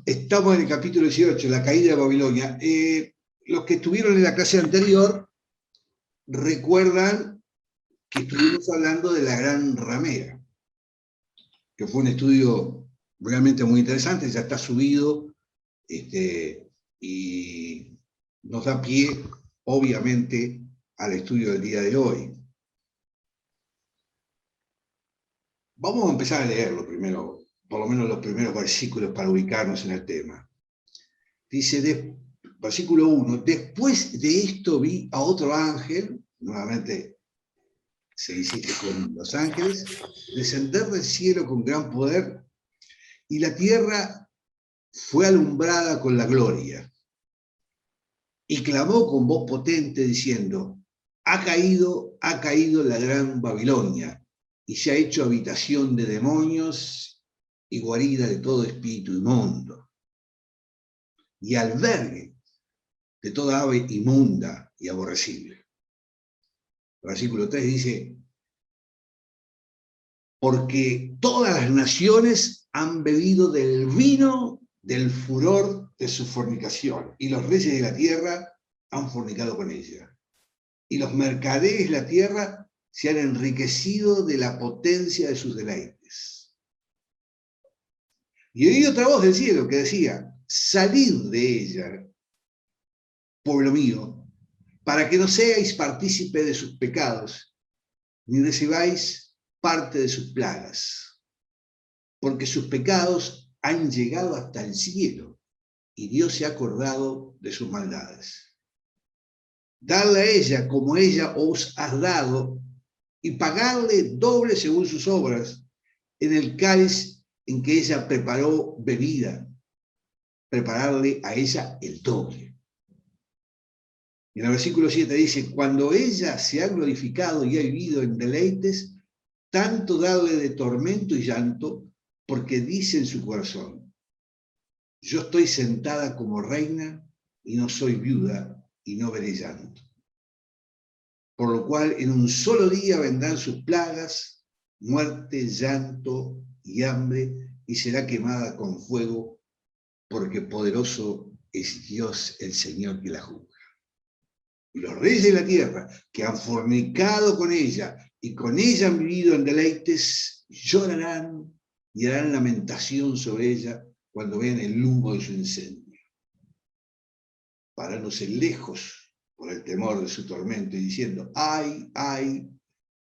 Estamos en el capítulo 18, la caída de Babilonia. Los que estuvieron en la clase anterior recuerdan que estuvimos hablando de la Gran Ramera, que fue un estudio realmente muy interesante, ya está subido, y nos da pie, obviamente, al estudio del día de hoy. Vamos a empezar a leerlo primero, por lo menos los primeros versículos para ubicarnos en el tema. Dice, versículo 1, después de esto vi a otro ángel, nuevamente se insiste con los ángeles, descender del cielo con gran poder, y la tierra fue alumbrada con la gloria. Y clamó con voz potente diciendo, ha caído la gran Babilonia, y se ha hecho habitación de demonios y guarida de todo espíritu inmundo, y albergue de toda ave inmunda y aborrecible. El versículo 3 dice, porque todas las naciones han bebido del vino del furor de su fornicación, y los reyes de la tierra han fornicado con ella. Y los mercaderes de la tierra se han enriquecido de la potencia de sus deleites. Y oí otra voz del cielo que decía, salid de ella, pueblo mío, para que no seáis partícipe de sus pecados, ni recibáis parte de sus plagas, porque sus pecados han llegado hasta el cielo, y Dios se ha acordado de sus maldades. Dadle a ella como ella os ha dado, y pagadle doble según sus obras, en el cáliz en que ella preparó bebida, prepararle a ella el doble. Y en el versículo 7 dice, cuando ella se ha glorificado y ha vivido en deleites, tanto darle de tormento y llanto, porque dice en su corazón, yo estoy sentada como reina y no soy viuda y no veré llanto. Por lo cual en un solo día vendrán sus plagas, muerte, llanto y hambre, y será quemada con fuego, porque poderoso es Dios el Señor que la juzga. Y los reyes de la tierra, que han fornicado con ella, y con ella han vivido en deleites, llorarán y harán lamentación sobre ella cuando vean el humo de su incendio. Parándose lejos por el temor de su tormento y diciendo, ay, ay,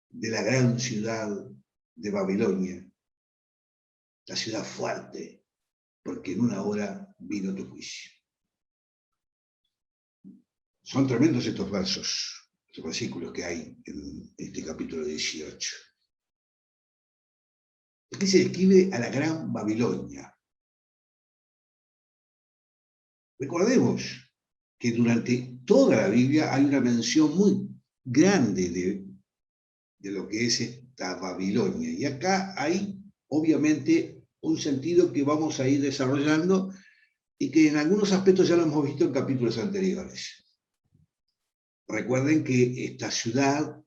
de la gran ciudad de Babilonia, la ciudad fuerte, porque en una hora vino tu juicio. Son tremendos estos versos, estos versículos que hay en este capítulo 18. Aquí se describe a la gran Babilonia. Recordemos que durante toda la Biblia hay una mención muy grande de lo que es esta Babilonia. Y acá hay, obviamente, un sentido que vamos a ir desarrollando y que en algunos aspectos ya lo hemos visto en capítulos anteriores. Recuerden que esta ciudad,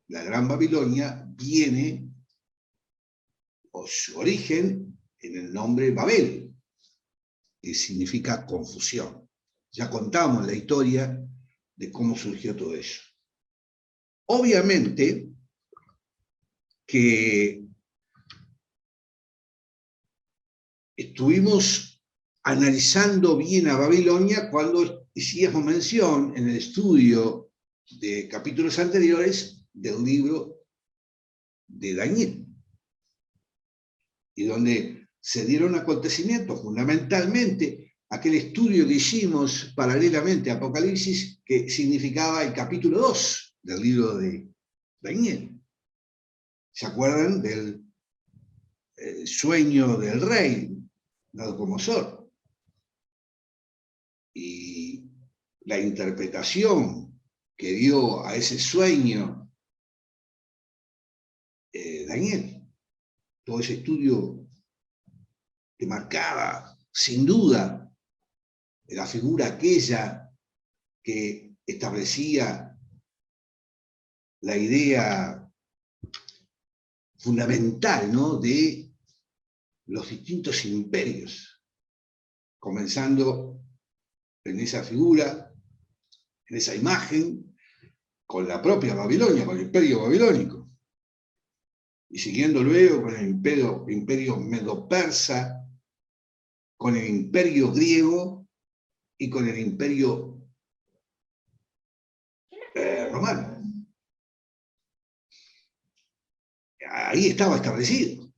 la Gran Babilonia, viene, o su origen, en el nombre Babel, que significa confusión. Ya contamos la historia de cómo surgió todo eso. Obviamente que estuvimos analizando bien a Babilonia cuando hicimos mención en el estudio de capítulos anteriores del libro de Daniel, y donde se dieron acontecimientos, fundamentalmente aquel estudio que hicimos paralelamente a Apocalipsis, que significaba el capítulo 2 del libro de Daniel. ¿Se acuerdan del sueño del rey Nabucodonosor? Y la interpretación que dio a ese sueño Daniel. Todo ese estudio que marcaba, sin duda, la figura aquella que establecía la idea fundamental, ¿no?, de los distintos imperios comenzando en esa figura, en esa imagen, con la propia Babilonia, con el imperio babilónico, y siguiendo luego con el imperio medo-persa, con el imperio griego y con el imperio romano. Ahí estaba establecido.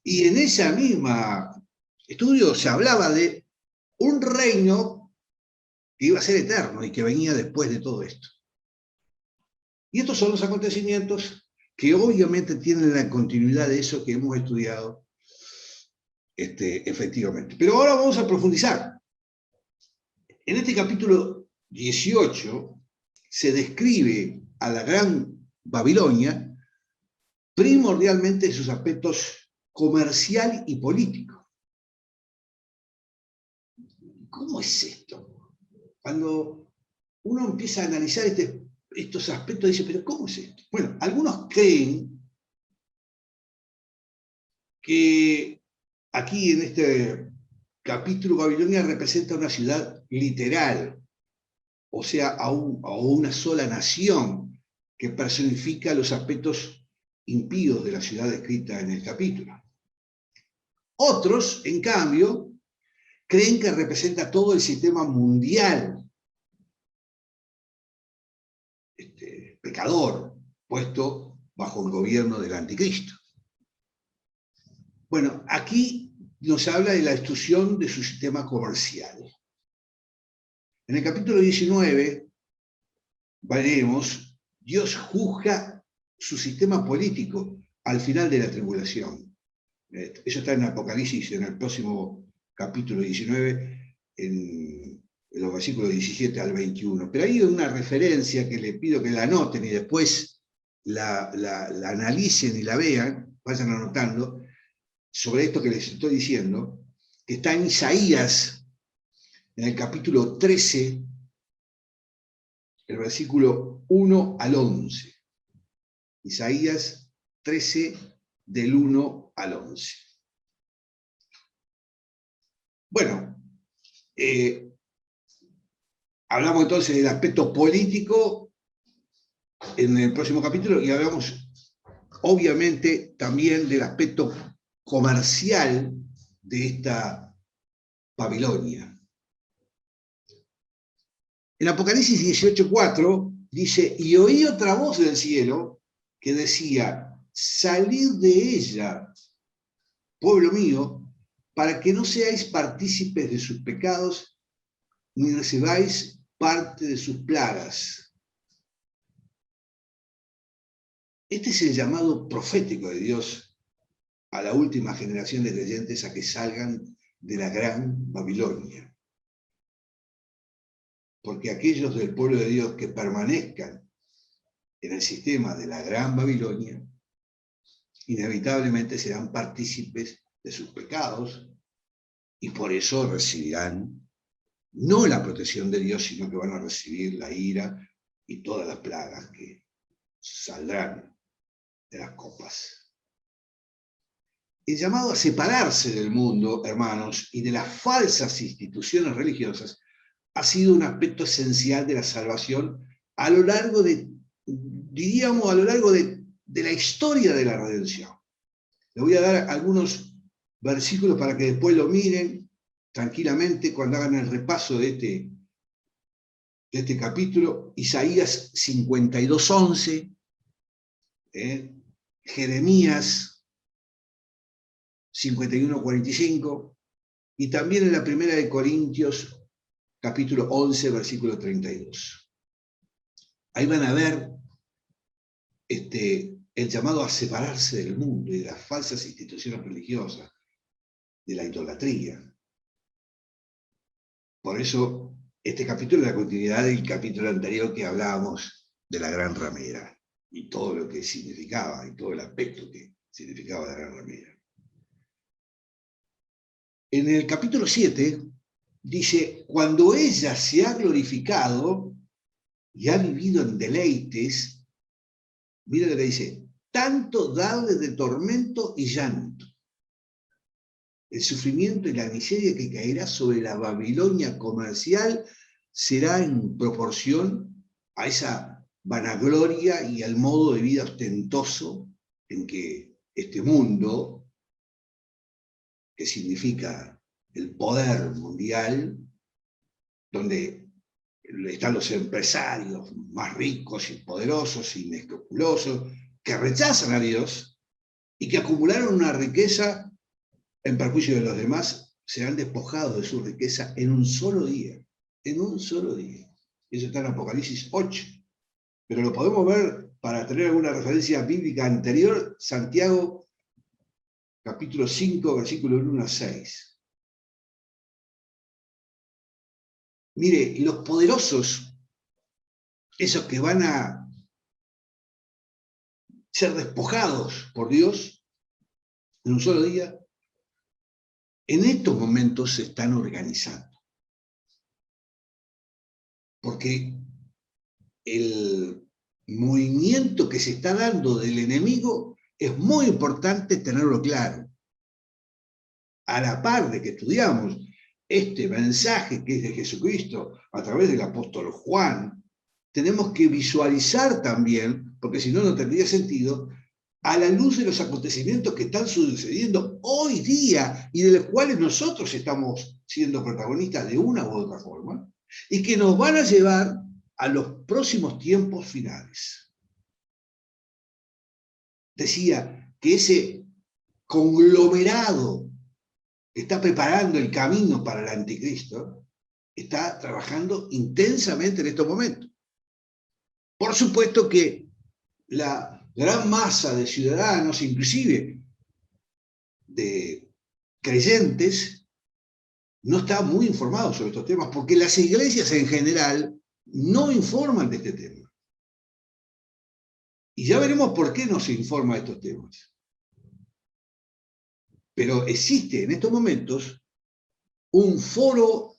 Y en ese mismo estudio se hablaba de un reino que iba a ser eterno y que venía después de todo esto. Y estos son los acontecimientos que obviamente tienen la continuidad de eso que hemos estudiado efectivamente. Pero ahora vamos a profundizar. En este capítulo 18 se describe a la Gran Babilonia primordialmente en sus aspectos comercial y político. ¿Cómo es esto? Cuando uno empieza a analizar estos aspectos, dice, ¿pero cómo es esto? Bueno, algunos creen que aquí en este capítulo Babilonia representa una ciudad literal, o sea, a una sola nación que personifica los aspectos impíos de la ciudad descrita en el capítulo. Otros, en cambio, creen que representa todo el sistema mundial pecador, puesto bajo el gobierno del anticristo. Bueno, aquí nos habla de la destrucción de su sistema comercial. En el capítulo 19, veremos, Dios juzga su sistema político al final de la tribulación. Eso está en Apocalipsis, en el próximo capítulo 19, en los versículos 17 al 21. Pero hay una referencia que le pido que la anoten y después la analicen y la vean, vayan anotando, sobre esto que les estoy diciendo, que está en Isaías, en el capítulo 13, el versículo 1 al 11. Isaías 13, del 1 al 11. Bueno, hablamos entonces del aspecto político en el próximo capítulo y hablamos obviamente también del aspecto comercial de esta Babilonia. En Apocalipsis 18:4 dice, y oí otra voz del cielo que decía, salid de ella, pueblo mío, para que no seáis partícipes de sus pecados, ni recibáis parte de sus plagas. Este es el llamado profético de Dios a la última generación de creyentes a que salgan de la gran Babilonia. Porque aquellos del pueblo de Dios que permanezcan en el sistema de la gran Babilonia, inevitablemente serán partícipes de sus pecados y por eso recibirán no la protección de Dios, sino que van a recibir la ira y todas las plagas que saldrán de las copas. El llamado a separarse del mundo, hermanos, y de las falsas instituciones religiosas ha sido un aspecto esencial de la salvación a lo largo de, diríamos, a lo largo de la historia de la redención. Les voy a dar algunos versículos para que después lo miren tranquilamente cuando hagan el repaso de este capítulo. Isaías 52:11, Jeremías 51:45, y también en la primera de Corintios, capítulo 11, versículo 32. Ahí van a ver el llamado a separarse del mundo y de las falsas instituciones religiosas, de la idolatría. Por eso, este capítulo es la continuidad del capítulo anterior que hablábamos de la gran ramera y todo lo que significaba y todo el aspecto que significaba la gran ramera. En el capítulo 7 dice, cuando ella se ha glorificado y ha vivido en deleites, mira lo que dice, tanto darle de tormento y llanto. El sufrimiento y la miseria que caerá sobre la Babilonia comercial será en proporción a esa vanagloria y al modo de vida ostentoso en que este mundo, que significa el poder mundial, donde están los empresarios más ricos y poderosos y inescrupulosos, que rechazan a Dios y que acumularon una riqueza en perjuicio de los demás, serán despojados de su riqueza en un solo día. En un solo día. Eso está en Apocalipsis 8. Pero lo podemos ver, para tener alguna referencia bíblica anterior, Santiago, capítulo 5, versículo 1 a 6. Mire, los poderosos, esos que van a ser despojados por Dios en un solo día, en estos momentos se están organizando. Porque el movimiento que se está dando del enemigo es muy importante tenerlo claro. A la par de que estudiamos este mensaje que es de Jesucristo a través del apóstol Juan, tenemos que visualizar también, porque si no, no tendría sentido, a la luz de los acontecimientos que están sucediendo hoy día y de los cuales nosotros estamos siendo protagonistas de una u otra forma, y que nos van a llevar a los próximos tiempos finales. Decía que ese conglomerado que está preparando el camino para el anticristo está trabajando intensamente en estos momentos. Por supuesto que la gran masa de ciudadanos, inclusive de creyentes, no está muy informado sobre estos temas, porque las iglesias en general no informan de este tema. Y ya veremos por qué no se informa de estos temas. Pero existe en estos momentos un foro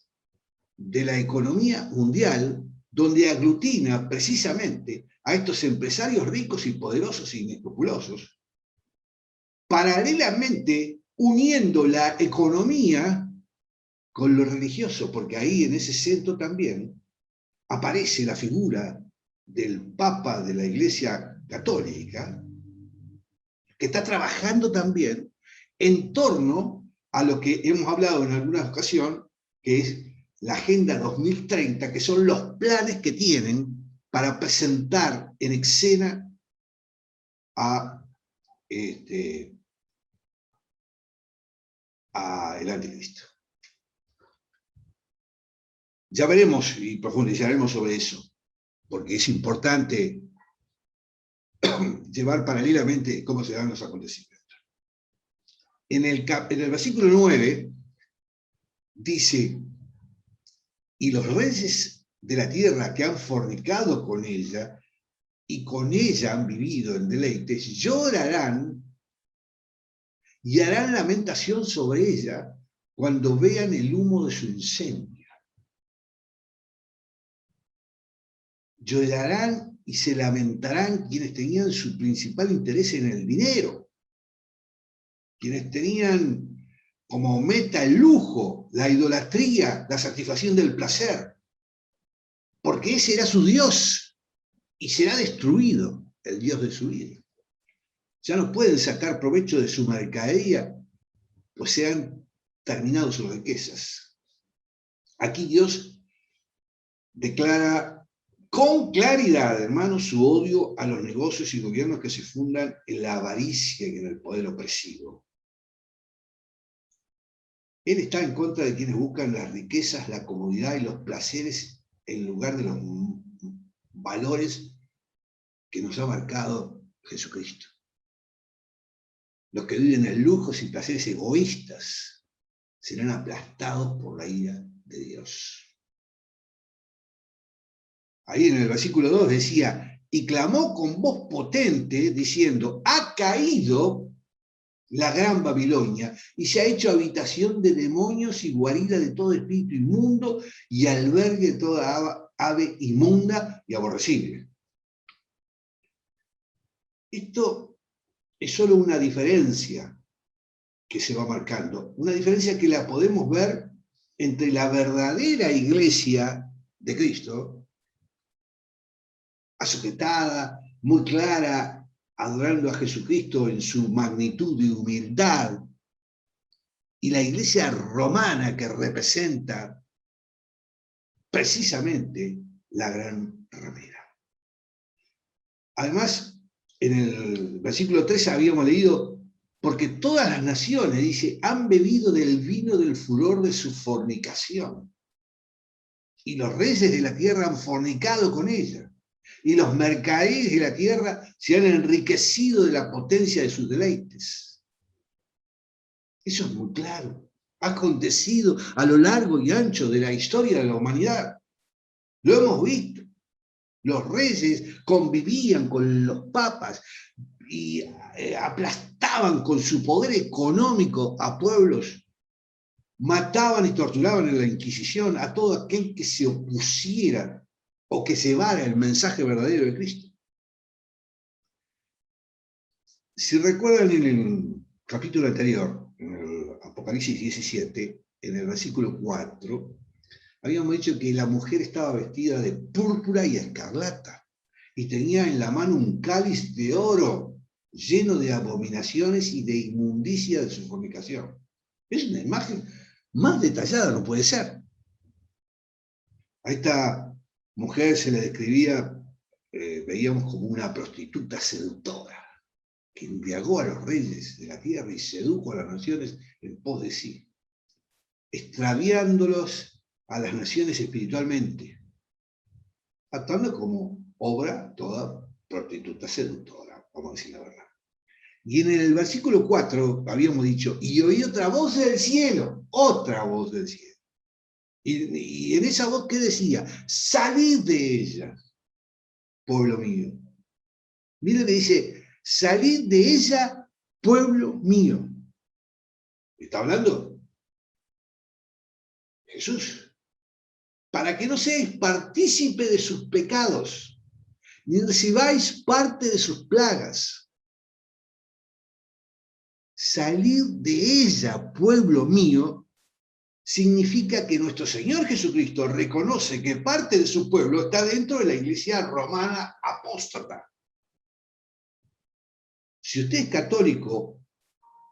de la economía mundial donde aglutina precisamente a estos empresarios ricos y poderosos e inescrupulosos, paralelamente uniendo la economía con lo religioso, porque ahí en ese centro también aparece la figura del Papa de la Iglesia Católica, que está trabajando también en torno a lo que hemos hablado en alguna ocasión, que es la Agenda 2030, que son los planes que tienen para presentar en escena a el anticristo. Ya veremos y profundizaremos sobre eso, porque es importante llevar paralelamente cómo se dan los acontecimientos. En el versículo 9 dice: y los reyes de la tierra que han fornicado con ella y con ella han vivido en deleites, llorarán y harán lamentación sobre ella cuando vean el humo de su incendio. Llorarán y se lamentarán quienes tenían su principal interés en el dinero, quienes tenían como meta el lujo, la idolatría, la satisfacción del placer, porque ese era su Dios y será destruido el Dios de su vida. Ya no pueden sacar provecho de su mercadería, pues se han terminado sus riquezas. Aquí Dios declara con claridad, hermanos, su odio a los negocios y gobiernos que se fundan en la avaricia y en el poder opresivo. Él está en contra de quienes buscan las riquezas, la comodidad y los placeres en lugar de los valores que nos ha marcado Jesucristo. Los que viven en lujos y placeres egoístas serán aplastados por la ira de Dios. Ahí en el versículo 2 decía: y clamó con voz potente, diciendo: ha caído la gran Babilonia, y se ha hecho habitación de demonios y guarida de todo espíritu inmundo, y albergue de toda ave inmunda y aborrecible. Esto es solo una diferencia que se va marcando. Una diferencia que la podemos ver entre la verdadera iglesia de Cristo, asujetada, muy clara, adorando a Jesucristo en su magnitud y humildad, y la iglesia romana que representa precisamente la gran ramera. Además, en el versículo 3 habíamos leído, porque todas las naciones, dice, han bebido del vino del furor de su fornicación. Y los reyes de la tierra han fornicado con ella. Y los mercaderes de la tierra se han enriquecido de la potencia de sus deleites. Eso es muy claro. Ha acontecido a lo largo y ancho de la historia de la humanidad. Lo hemos visto. Los reyes convivían con los papas y aplastaban con su poder económico a pueblos, mataban y torturaban en la Inquisición a todo aquel que se opusiera o que cebara el mensaje verdadero de Cristo. Si recuerdan en el capítulo anterior, en el Apocalipsis 17, en el versículo 4, habíamos dicho que la mujer estaba vestida de púrpura y escarlata y tenía en la mano un cáliz de oro lleno de abominaciones y de inmundicia de su fornicación. Es una imagen más detallada, no puede ser. A esta mujer se le describía, veíamos como una prostituta seductora, que embriagó a los reyes de la tierra y sedujo a las naciones en pos de sí, extraviándolos a las naciones espiritualmente, actuando como obra toda prostituta seductora, vamos a decir la verdad. Y en el versículo 4 habíamos dicho, y oí otra voz del cielo, otra voz del cielo. Y en esa voz, ¿qué decía? Salid de ella, pueblo mío. Mira que dice, salid de ella, pueblo mío. ¿Está hablando? Jesús. Para que no seáis partícipe de sus pecados, ni recibáis parte de sus plagas. Salir de ella, pueblo mío, significa que nuestro Señor Jesucristo reconoce que parte de su pueblo está dentro de la iglesia romana apóstata. Si usted es católico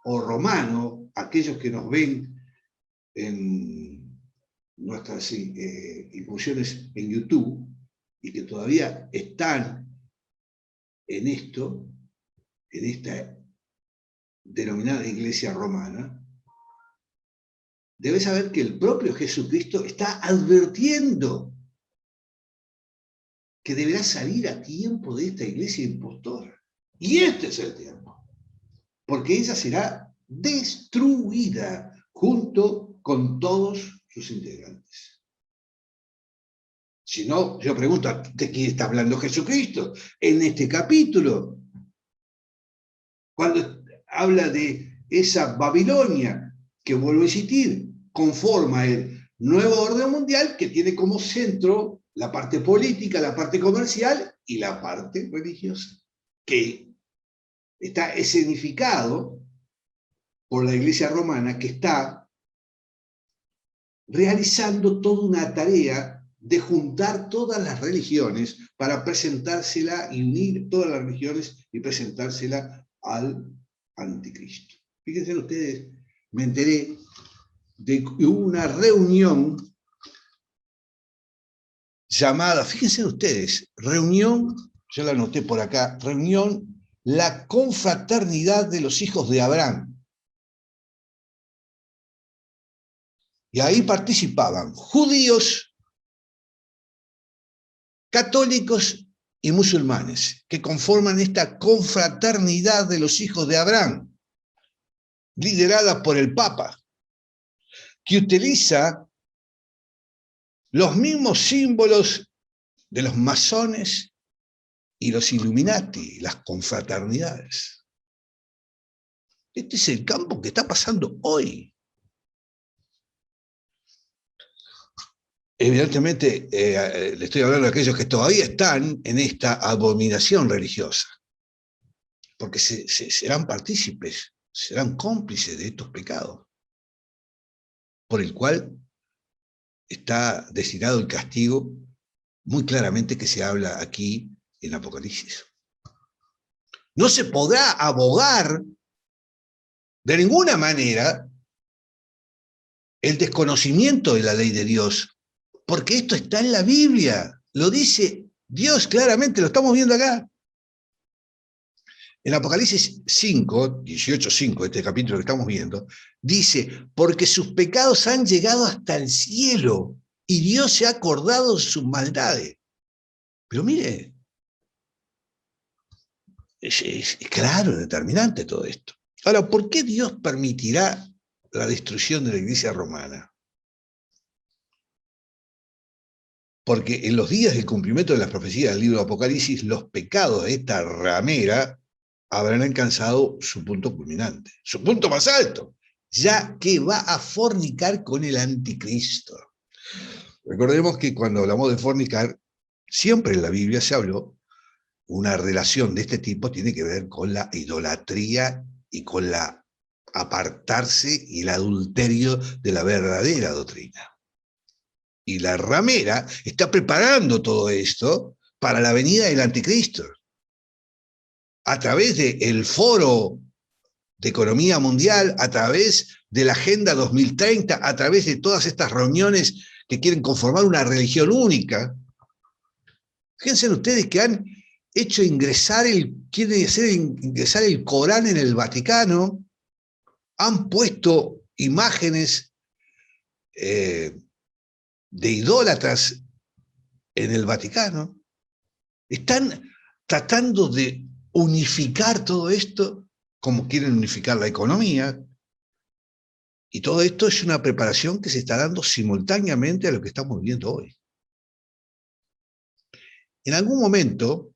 o romano, aquellos que nos ven en nuestras incursiones en YouTube y que todavía están en esto, en esta denominada iglesia romana, debe saber que el propio Jesucristo está advirtiendo que deberá salir a tiempo de esta iglesia impostora. Y este es el tiempo, porque ella será destruida junto con todos sus integrantes. Si no, yo pregunto, ¿de quién está hablando Jesucristo en este capítulo? Cuando habla de esa Babilonia que, vuelvo a insistir, conforma el nuevo orden mundial que tiene como centro la parte política, la parte comercial y la parte religiosa, que está escenificado por la iglesia romana, que está realizando toda una tarea de juntar todas las religiones para presentársela y unir todas las religiones y presentársela al anticristo. Fíjense ustedes, me enteré de una reunión llamada, fíjense ustedes, reunión, yo la anoté por acá, reunión La Confraternidad de los Hijos de Abraham. Y ahí participaban judíos, católicos y musulmanes, que conforman esta confraternidad de los hijos de Abraham, liderada por el Papa, que utiliza los mismos símbolos de los masones y los Illuminati, las confraternidades. Este es el campo que está pasando hoy. Evidentemente, le estoy hablando a aquellos que todavía están en esta abominación religiosa, porque serán partícipes serán cómplices de estos pecados, por el cual está destinado el castigo, muy claramente que se habla aquí en Apocalipsis. No se podrá abogar de ninguna manera el desconocimiento de la ley de Dios, porque esto está en la Biblia, lo dice Dios claramente, lo estamos viendo acá. En Apocalipsis 5, 18:5, este capítulo que estamos viendo, dice, porque sus pecados han llegado hasta el cielo y Dios se ha acordado de sus maldades. Pero mire, es claro, determinante todo esto. Ahora, ¿por qué Dios permitirá la destrucción de la iglesia romana? Porque en los días del cumplimiento de las profecías del libro de Apocalipsis, los pecados de esta ramera habrán alcanzado su punto culminante, su punto más alto, ya que va a fornicar con el anticristo. Recordemos que cuando hablamos de fornicar, siempre en la Biblia se habló, una relación de este tipo tiene que ver con la idolatría y con la apartarse y el adulterio de la verdadera doctrina. Y la ramera está preparando todo esto para la venida del anticristo. A través del Foro de Economía Mundial, a través de la Agenda 2030, a través de todas estas reuniones que quieren conformar una religión única. Fíjense ustedes que han hecho quieren hacer ingresar el Corán en el Vaticano, han puesto imágenes de idólatras en el Vaticano, están tratando de unificar todo esto, como quieren unificar la economía, y todo esto es una preparación que se está dando simultáneamente a lo que estamos viviendo hoy. En algún momento,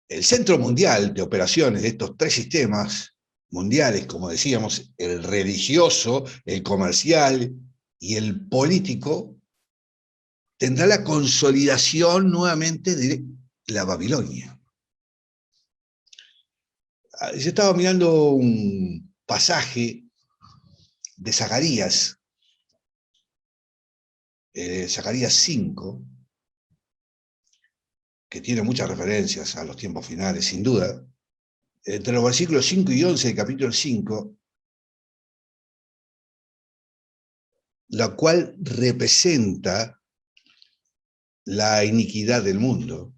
el Centro Mundial de Operaciones de estos tres sistemas mundiales, como decíamos, el religioso, el comercial y el político, tendrá la consolidación nuevamente de la Babilonia. Yo estaba mirando un pasaje de Zacarías 5, que tiene muchas referencias a los tiempos finales, sin duda. Entre los versículos 5 y 11 del capítulo 5, la cual representa la iniquidad del mundo,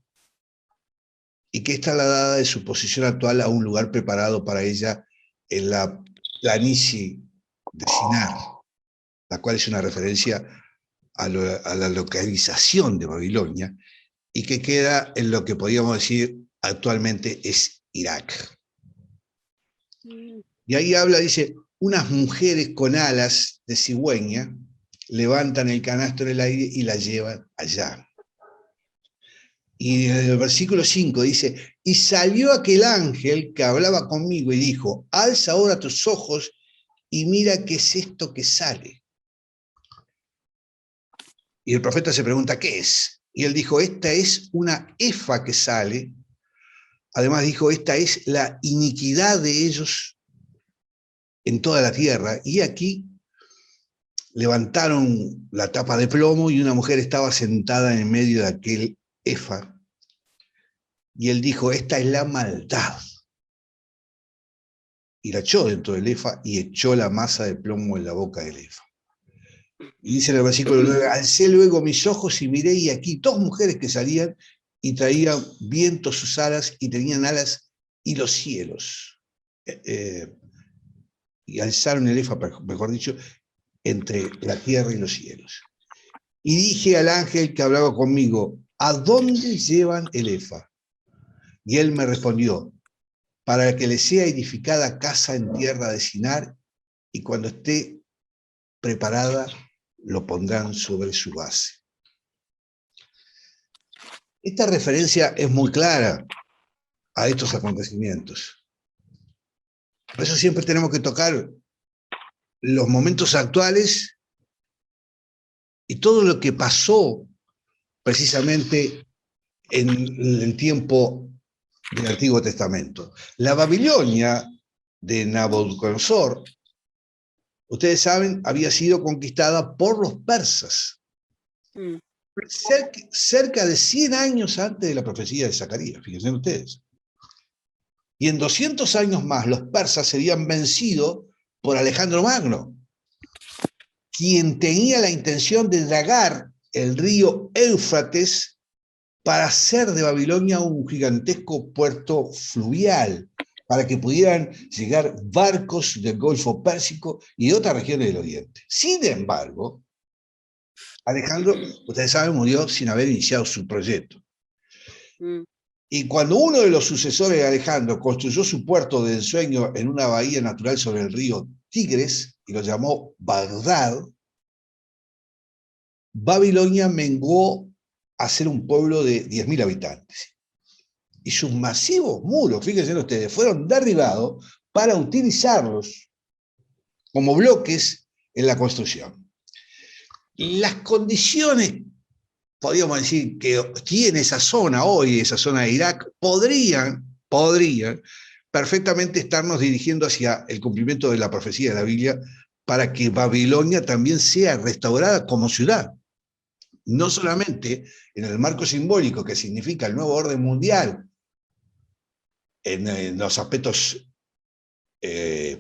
y que está trasladada de su posición actual a un lugar preparado para ella en la planicie de Sinar, la cual es una referencia a la localización de Babilonia, y que queda en lo que podríamos decir actualmente es Irak. Y ahí habla, dice, unas mujeres con alas de cigüeña levantan el canasto en el aire y la llevan allá. Y en el versículo 5 dice, y salió aquel ángel que hablaba conmigo y dijo, alza ahora tus ojos y mira qué es esto que sale. Y el profeta se pregunta, ¿qué es? Y él dijo, esta es una efa que sale. Además dijo, esta es la iniquidad de ellos en toda la tierra. Y aquí levantaron la tapa de plomo y una mujer estaba sentada en medio de aquel efa. Y él dijo, esta es la maldad. Y la echó dentro del efa y echó la masa de plomo en la boca del efa. Y dice en el versículo 9, alcé luego mis ojos y miré, y aquí dos mujeres que salían y traían viento sus alas, y tenían alas y los cielos. Y alzaron el efa, mejor dicho, entre la tierra y los cielos. Y dije al ángel que hablaba conmigo, ¿a dónde llevan el efa? Y él me respondió, para que le sea edificada casa en tierra de Sinar, y cuando esté preparada, lo pondrán sobre su base. Esta referencia es muy clara a estos acontecimientos. Por eso siempre tenemos que tocar los momentos actuales y todo lo que pasó precisamente en el tiempo del Antiguo Testamento. La Babilonia de Nabucodonosor, ustedes saben, había sido conquistada por los persas. Cerca de 100 años antes de la profecía de Zacarías, fíjense ustedes. Y en 200 años más los persas serían vencidos por Alejandro Magno, quien tenía la intención de dragar el río Éufrates para hacer de Babilonia un gigantesco puerto fluvial, para que pudieran llegar barcos del Golfo Pérsico y de otras regiones del Oriente. Sin embargo, Alejandro, ustedes saben, murió sin haber iniciado su proyecto. Y cuando uno de los sucesores de Alejandro construyó su puerto de ensueño en una bahía natural sobre el río Tigres, y lo llamó Bagdad, Babilonia menguó a ser un pueblo de 10.000 habitantes. Y sus masivos muros, fíjense ustedes, fueron derribados para utilizarlos como bloques en la construcción. Las condiciones, podríamos decir, que tiene esa zona hoy, esa zona de Irak, podrían perfectamente estarnos dirigiendo hacia el cumplimiento de la profecía de la Biblia para que Babilonia también sea restaurada como ciudad. No solamente en el marco simbólico que significa el nuevo orden mundial, en los aspectos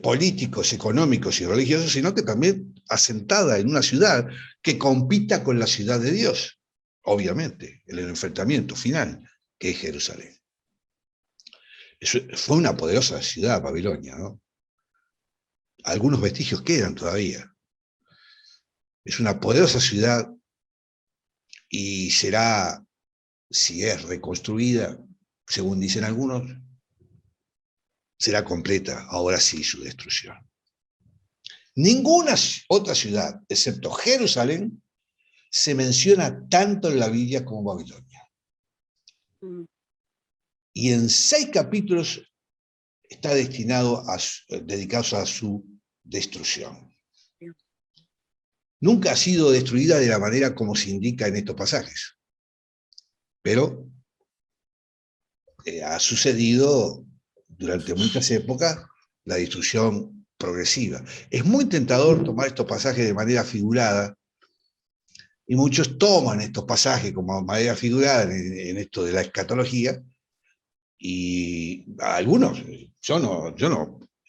políticos, económicos y religiosos, sino que también asentada en una ciudad que compita con la ciudad de Dios, obviamente, en el enfrentamiento final, que es Jerusalén. Fue una poderosa ciudad, Babilonia, ¿no? Algunos vestigios quedan todavía. Es una poderosa ciudad y será, si es reconstruida, según dicen algunos, será completa, ahora sí, su destrucción. Ninguna otra ciudad, excepto Jerusalén, se menciona tanto en la Biblia como Babilonia. Y en 6 capítulos está destinado dedicados a su destrucción. Nunca ha sido destruida de la manera como se indica en estos pasajes, pero ha sucedido durante muchas épocas la destrucción progresiva. Es muy tentador tomar estos pasajes de manera figurada, y muchos toman estos pasajes como manera figurada en esto de la escatología, y a algunos,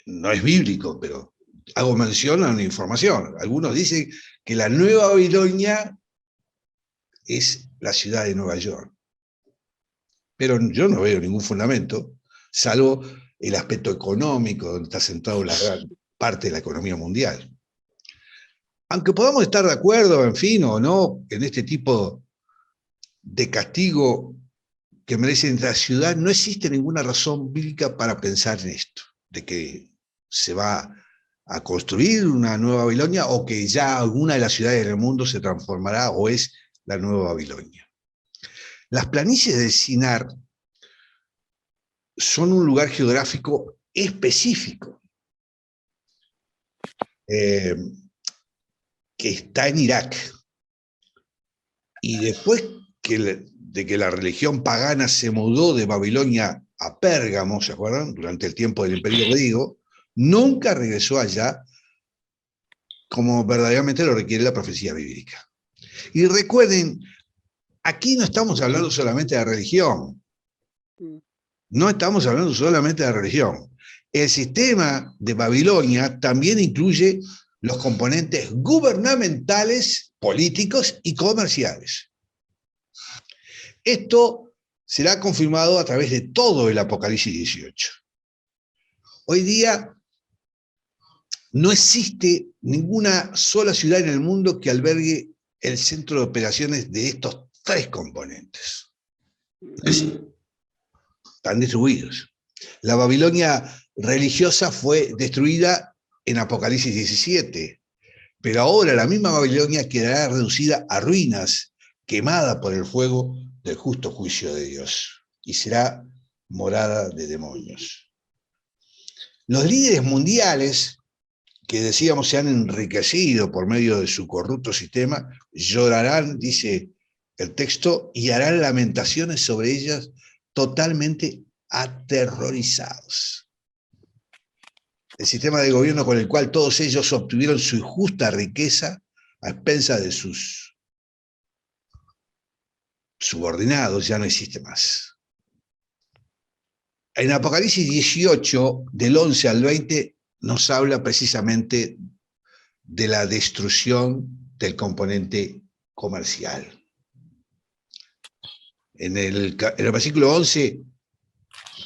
no es bíblico, pero hago mención a una información. Algunos dicen que la nueva Babilonia es la ciudad de Nueva York. Pero yo no veo ningún fundamento, salvo el aspecto económico, donde está centrado la gran parte de la economía mundial. Aunque podamos estar de acuerdo, en fin, o no, en este tipo de castigo que merece la ciudad, no existe ninguna razón bíblica para pensar en esto, de que se va a construir una nueva Babilonia o que ya alguna de las ciudades del mundo se transformará o es la nueva Babilonia. Las planicies de Sinar son un lugar geográfico específico que está en Irak. Y después de que la religión pagana se mudó de Babilonia a Pérgamo, ¿se acuerdan? Durante el tiempo del Imperio Griego, nunca regresó allá como verdaderamente lo requiere la profecía bíblica. Y recuerden, aquí no estamos hablando solamente de religión. No estamos hablando solamente de religión. El sistema de Babilonia también incluye los componentes gubernamentales, políticos y comerciales. Esto será confirmado a través de todo el Apocalipsis 18. Hoy día no existe ninguna sola ciudad en el mundo que albergue el centro de operaciones de estos 3 componentes. Están distribuidos. La Babilonia religiosa fue destruida en Apocalipsis 17, pero ahora la misma Babilonia quedará reducida a ruinas, quemada por el fuego del justo juicio de Dios, y será morada de demonios. Los líderes mundiales, que decíamos se han enriquecido por medio de su corrupto sistema, llorarán, dice el texto, y harán lamentaciones sobre ellas, totalmente aterrorizados. el sistema de gobierno con el cual todos ellos obtuvieron su injusta riqueza a expensas de sus subordinados, ya no existe más. En Apocalipsis 18, del 11 al 20, nos habla precisamente de la destrucción del componente comercial. En el versículo 11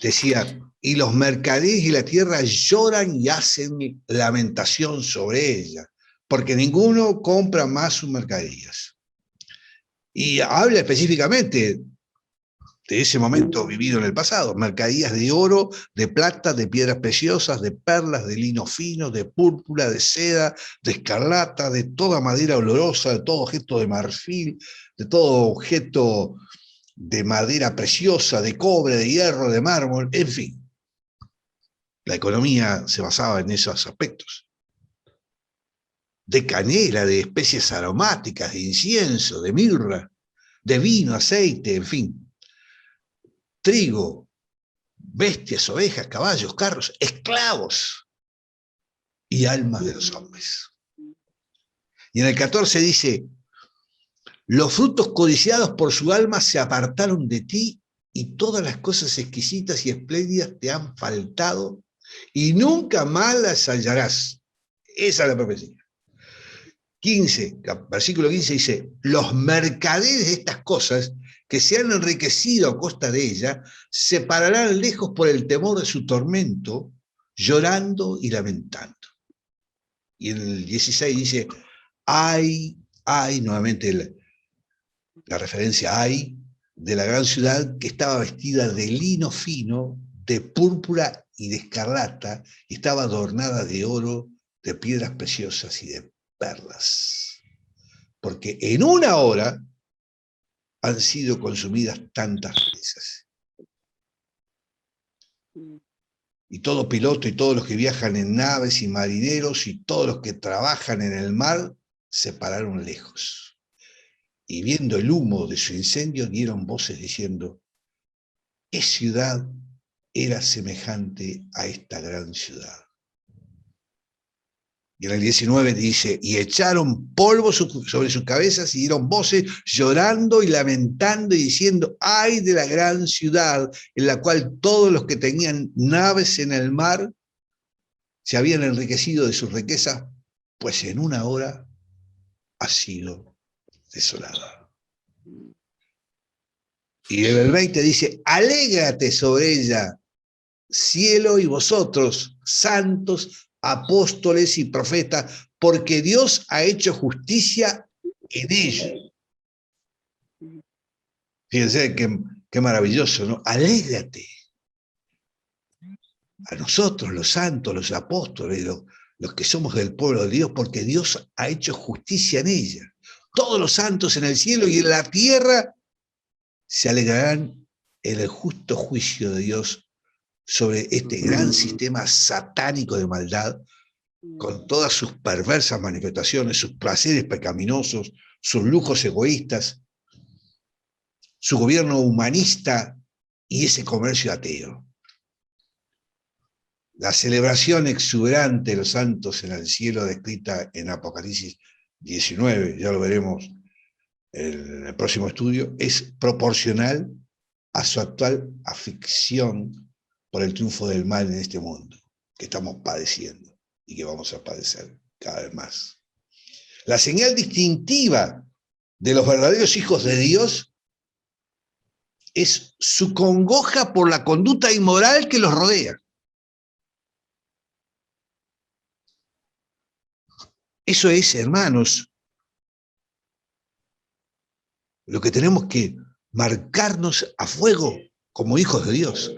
decía, y los mercaderes y la tierra lloran y hacen lamentación sobre ella, porque ninguno compra más sus mercaderías. Y habla específicamente de ese momento vivido en el pasado, mercaderías de oro, de plata, de piedras preciosas, de perlas, de lino fino, de púrpura, de seda, de escarlata, de toda madera olorosa, de todo objeto de marfil, de todo objeto de madera preciosa, de cobre, de hierro, de mármol, en fin. La economía se basaba en esos aspectos. De canela, de especies aromáticas, de incienso, de mirra, de vino, aceite, en fin. Trigo, bestias, ovejas, caballos, carros, esclavos y almas de los hombres. Y en el 14 dice, los frutos codiciados por su alma se apartaron de ti y todas las cosas exquisitas y espléndidas te han faltado y nunca más las hallarás. Esa es la profecía. 15, versículo 15 dice, los mercaderes de estas cosas que se han enriquecido a costa de ella, se pararán lejos por el temor de su tormento, llorando y lamentando. Y en el 16 dice, ay, nuevamente la referencia ay, de la gran ciudad que estaba vestida de lino fino, de púrpura y de escarlata, y estaba adornada de oro, de piedras preciosas y de perlas. Porque en una hora han sido consumidas tantas riquezas. Y todo piloto y todos los que viajan en naves y marineros y todos los que trabajan en el mar se pararon lejos. Y viendo el humo de su incendio dieron voces diciendo, ¿qué ciudad era semejante a esta gran ciudad? Y en el 19 dice, y echaron polvo sobre sus cabezas y dieron voces llorando y lamentando y diciendo, ay de la gran ciudad en la cual todos los que tenían naves en el mar se habían enriquecido de sus riquezas, pues en una hora ha sido desolada. Y en el 20 dice, alégrate sobre ella, cielo y vosotros, santos, apóstoles y profetas, porque Dios ha hecho justicia en ella. Fíjense qué maravilloso, ¿no? Alégrate. A nosotros, los santos, los apóstoles, los que somos del pueblo de Dios, porque Dios ha hecho justicia en ella. Todos los santos en el cielo y en la tierra se alegrarán en el justo juicio de Dios sobre este gran sistema satánico de maldad, con todas sus perversas manifestaciones, sus placeres pecaminosos, sus lujos egoístas, su gobierno humanista y ese comercio ateo. La celebración exuberante de los santos en el cielo descrita en Apocalipsis 19, ya lo veremos en el próximo estudio, es proporcional a su actual aflicción por el triunfo del mal en este mundo que estamos padeciendo y que vamos a padecer cada vez más. La señal distintiva de los verdaderos hijos de Dios es su congoja por la conducta inmoral que los rodea. Eso es, hermanos, lo que tenemos que marcarnos a fuego como hijos de Dios.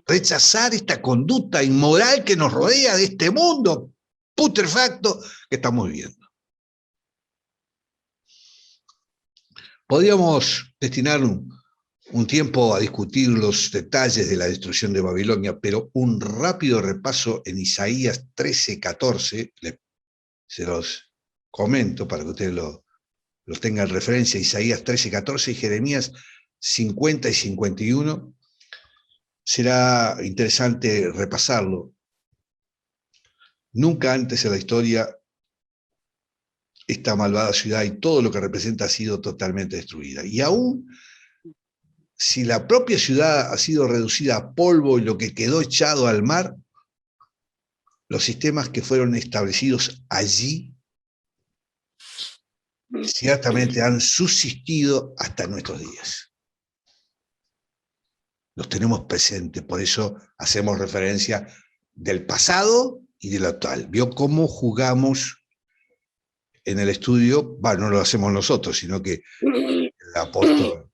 Rechazar esta conducta inmoral que nos rodea de este mundo putrefacto que estamos viviendo. Podríamos destinar un tiempo a discutir los detalles de la destrucción de Babilonia, pero un rápido repaso en Isaías 13:14, se los comento para que ustedes lo tengan en referencia, Isaías 13:14 y Jeremías 50 y 51, será interesante repasarlo. Nunca antes en la historia esta malvada ciudad y todo lo que representa ha sido totalmente destruida. Y aún si la propia ciudad ha sido reducida a polvo y lo que quedó echado al mar, los sistemas que fueron establecidos allí ciertamente han subsistido hasta nuestros días. Los tenemos presentes, por eso hacemos referencia del pasado y del actual. ¿Vio cómo jugamos en el estudio? Bueno, no lo hacemos nosotros, sino que el apóstol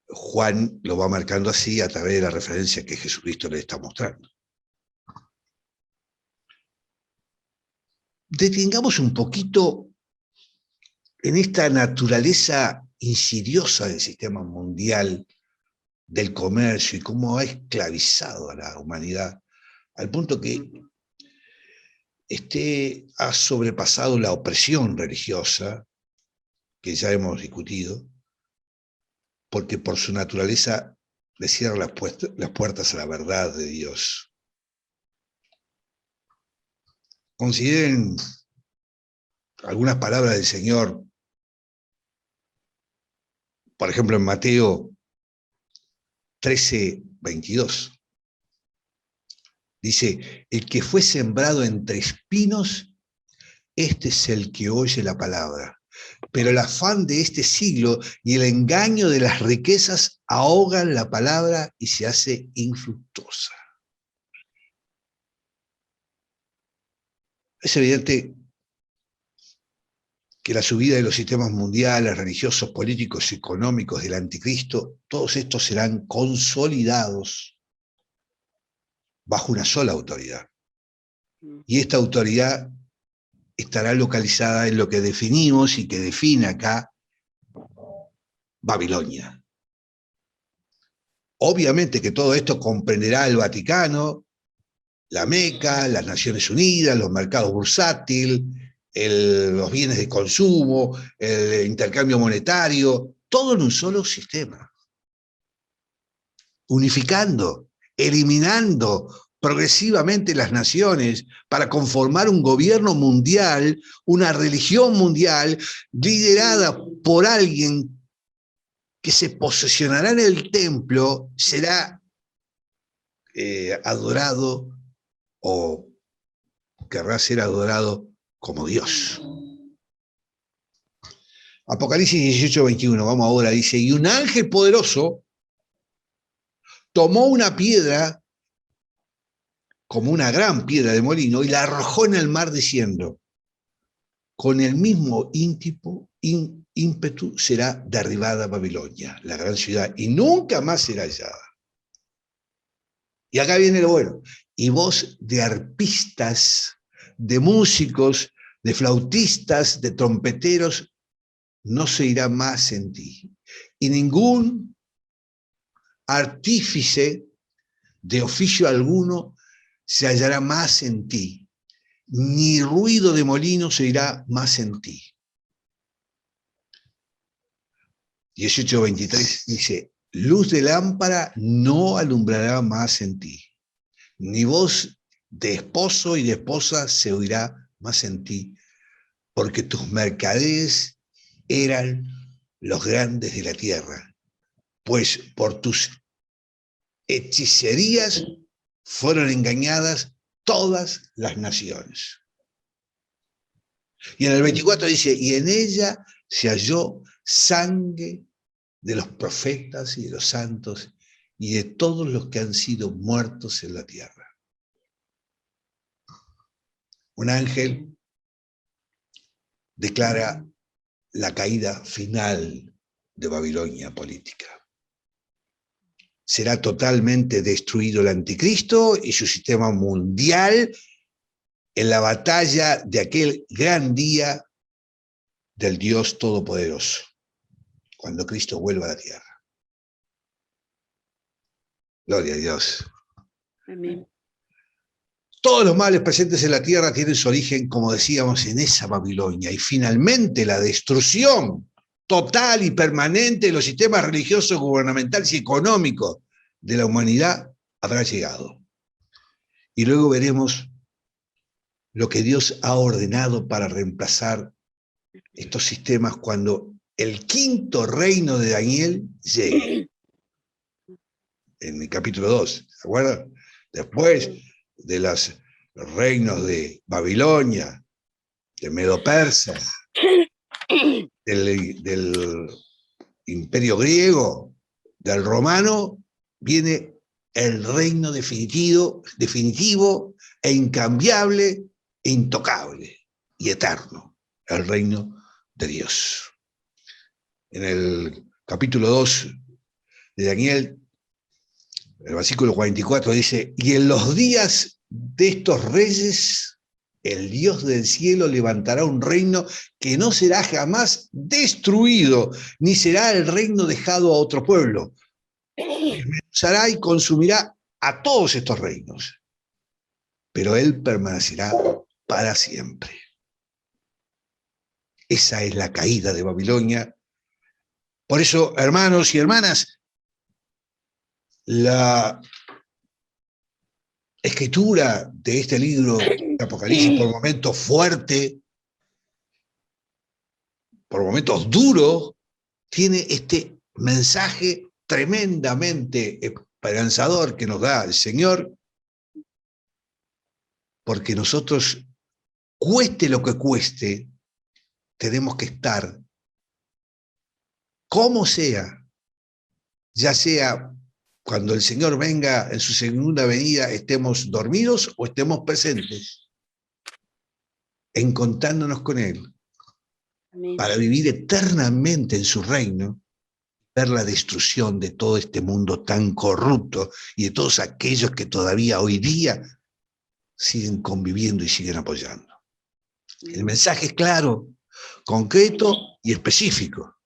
Juan lo va marcando así a través de la referencia que Jesucristo le está mostrando. Detengamos un poquito en esta naturaleza insidiosa del sistema mundial del comercio y cómo ha esclavizado a la humanidad al punto que ha sobrepasado la opresión religiosa, que ya hemos discutido, porque por su naturaleza le cierra las puertas a la verdad de Dios. Consideren algunas palabras del Señor, por ejemplo en Mateo 13:22. Dice, el que fue sembrado entre espinos, este es el que oye la palabra. Pero el afán de este siglo y el engaño de las riquezas ahogan la palabra y se hace infructuosa. Es evidente que la subida de los sistemas mundiales, religiosos, políticos y económicos del anticristo, todos estos serán consolidados bajo una sola autoridad. Y esta autoridad estará localizada en lo que definimos y que define acá Babilonia. Obviamente que todo esto comprenderá el Vaticano, la Meca, las Naciones Unidas, los mercados bursátiles, los bienes de consumo, el intercambio monetario, todo en un solo sistema. Unificando, eliminando progresivamente las naciones para conformar un gobierno mundial, una religión mundial, liderada por alguien que se posesionará en el templo, será adorado o querrá ser adorado como Dios. Apocalipsis 18:21, vamos ahora, dice, y un ángel poderoso tomó una piedra, como una gran piedra de molino, y la arrojó en el mar diciendo, con el mismo ímpetu será derribada Babilonia, la gran ciudad, y nunca más será hallada. Y acá viene lo bueno, y voz de arpistas, de músicos, de flautistas, de trompeteros, no se irá más en ti. Y ningún artífice de oficio alguno se hallará más en ti, ni ruido de molino se irá más en ti. 18:23 dice, luz de lámpara no alumbrará más en ti, ni voz de esposo y de esposa se oirá más en ti, porque tus mercaderes eran los grandes de la tierra, pues por tus hechicerías fueron engañadas todas las naciones. Y en el 24 dice, y en ella se halló sangre de los profetas y de los santos y de todos los que han sido muertos en la tierra. Un ángel declara la caída final de Babilonia política. Será totalmente destruido el anticristo y su sistema mundial en la batalla de aquel gran día del Dios Todopoderoso, cuando Cristo vuelva a la tierra. Gloria a Dios. Amén. Todos los males presentes en la tierra tienen su origen, como decíamos, en esa Babilonia. Y finalmente la destrucción total y permanente de los sistemas religiosos, gubernamentales y económicos de la humanidad habrá llegado. Y luego veremos lo que Dios ha ordenado para reemplazar estos sistemas cuando el quinto reino de Daniel llegue. En el capítulo 2, ¿se acuerdan? Después de los reinos de Babilonia, de Medo-Persa, del imperio griego, del romano, viene el reino definitivo e incambiable e intocable y eterno, el reino de Dios. En el capítulo 2 de Daniel, el versículo 44 dice: y en los días de estos reyes, el Dios del cielo levantará un reino que no será jamás destruido, ni será el reino dejado a otro pueblo. Desmenuzará y consumirá a todos estos reinos, pero él permanecerá para siempre. Esa es la caída de Babilonia. Por eso, hermanos y hermanas, la escritura de este libro de Apocalipsis, por momentos fuerte, por momentos duro, tiene este mensaje tremendamente esperanzador que nos da el Señor, porque nosotros, cueste lo que cueste, tenemos que estar, como sea, ya sea cuando el Señor venga en su segunda venida, estemos dormidos o estemos presentes, encontrándonos con Él, amén, para vivir eternamente en su reino, ver la destrucción de todo este mundo tan corrupto y de todos aquellos que todavía hoy día siguen conviviendo y siguen apoyando. El mensaje es claro, concreto y específico.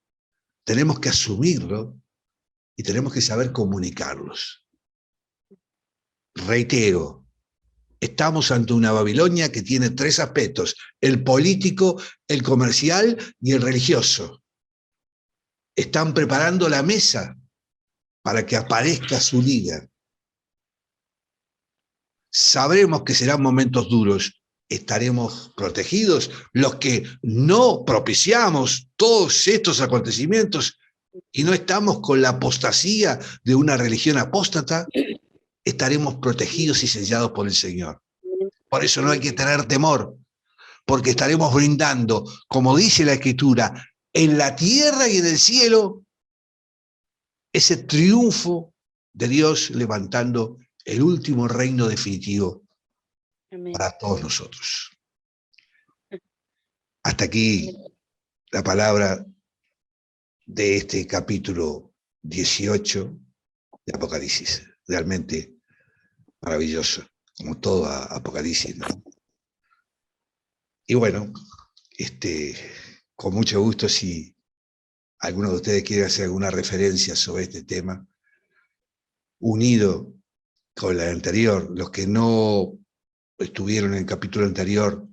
Tenemos que asumirlo y tenemos que saber comunicarlos. Reitero, estamos ante una Babilonia que tiene tres aspectos: el político, el comercial y el religioso. Están preparando la mesa para que aparezca su líder. Sabremos que serán momentos duros. ¿Estaremos protegidos? Los que no propiciamos todos estos acontecimientos y no estamos con la apostasía de una religión apóstata, estaremos protegidos y sellados por el Señor. Por eso no hay que tener temor, porque estaremos brindando, como dice la Escritura, en la tierra y en el cielo, ese triunfo de Dios levantando el último reino definitivo, amén, para todos nosotros. Hasta aquí la palabra de este capítulo 18 de Apocalipsis. Realmente maravilloso, como todo Apocalipsis, ¿no? Y bueno, con mucho gusto, si alguno de ustedes quiere hacer alguna referencia sobre este tema, unido con la anterior, los que no estuvieron en el capítulo anterior,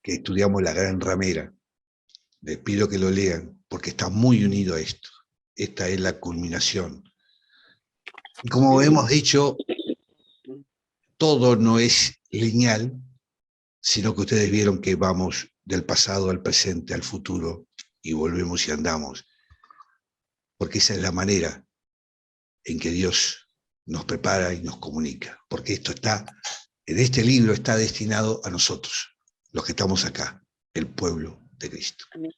que estudiamos la gran ramera, les pido que lo lean, porque está muy unido a esto. Esta es la culminación. Y como hemos dicho, todo no es lineal, sino que ustedes vieron que vamos del pasado al presente, al futuro, y volvemos y andamos. Porque esa es la manera en que Dios nos prepara y nos comunica. Porque esto está, en este libro está destinado a nosotros, los que estamos acá, el pueblo de Cristo. Amén.